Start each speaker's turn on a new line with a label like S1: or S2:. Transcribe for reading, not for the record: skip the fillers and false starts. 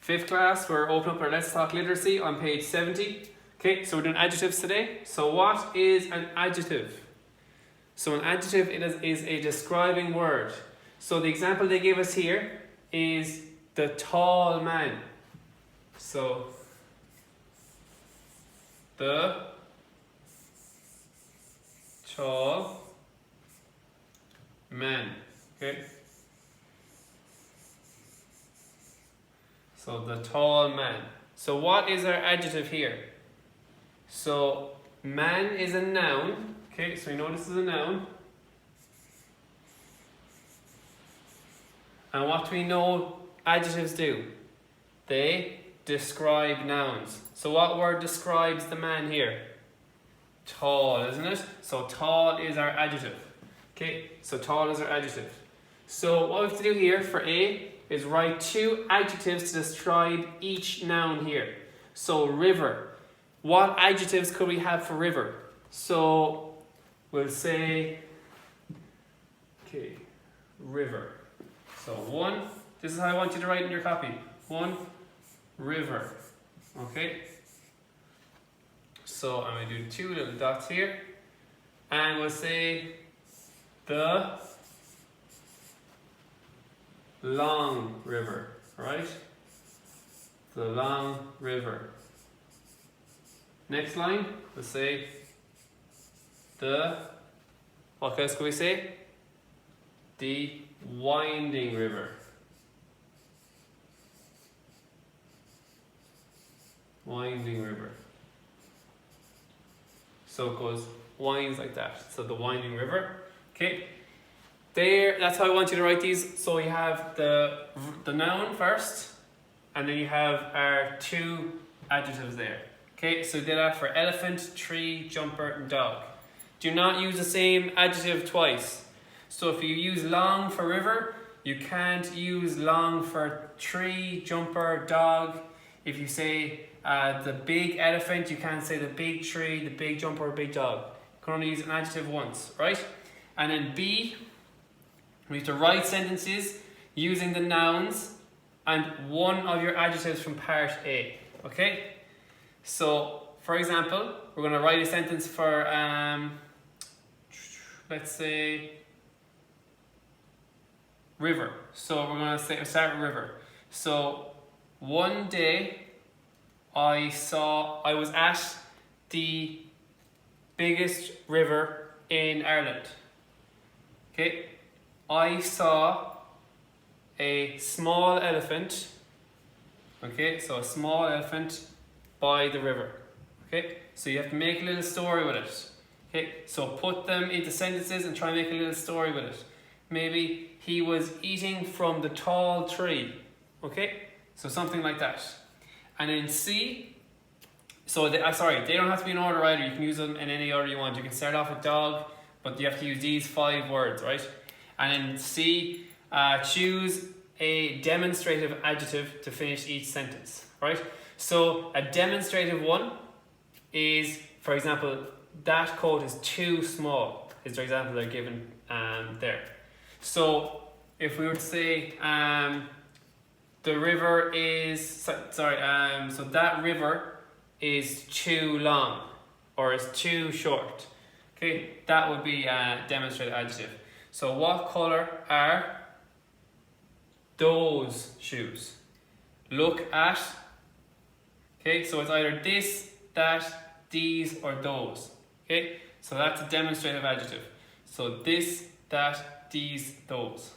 S1: Fifth class, we're opening up our Let's Talk Literacy on page 70. Okay, so we're doing adjectives today. So what is an adjective? So an adjective is a describing word. So the example they gave us here is the tall man. So the tall man. Okay. So the tall man. So what is our adjective here? So man is a noun. Okay, so we know this is a noun. And what do we know adjectives do? They describe nouns. So what word describes the man here? Tall, isn't it? So tall is our adjective. Okay, so tall is our adjective. So what we have to do here for A is write two adjectives to describe each noun here. So river. What adjectives could we have for river? So we'll say, okay, river. So one, this is how I want you to write in your copy. One, river. Okay. So I'm going to do two little dots here. And we'll say the long river, right? The long river. Next line, we'll say the, what else could we say? The winding river. Winding river. So it goes, winds like that. So the winding river. Okay. There, that's how I want you to write these. So you have the noun first, and then you have our two adjectives there. Okay, so we did that for elephant, tree, jumper, and dog. Do not use the same adjective twice. So if you use long for river, you can't use long for tree, jumper, dog. If you say the big elephant, you can't say the big tree, the big jumper, or big dog. You can only use an adjective once, right? And then B, we have to write sentences using the nouns and one of your adjectives from part A, okay? So, for example, we're going to write a sentence for, let's say, river. So we're going to start with river. So, one day I was at the biggest river in Ireland. Okay, I saw a small elephant. Okay, so a small elephant by the river. Okay, so you have to make a little story with it. Okay, so put them into sentences and try and make a little story with it. Maybe he was eating from the tall tree. Okay, so something like that. And then C, so they don't have to be in order either. You can use them in any order you want. You can start off with dog, but you have to use these 5 words, right? And then C, choose a demonstrative adjective to finish each sentence, right? So a demonstrative one is, for example, that coat is too small, is the example they're given there. So if we were to say the river is, so that river is too long or is too short. Okay, that would be a demonstrative adjective. So what colour are those shoes? Look at. Okay, so it's either this, that, these, or those. Okay, so that's a demonstrative adjective. So this, that, these, those.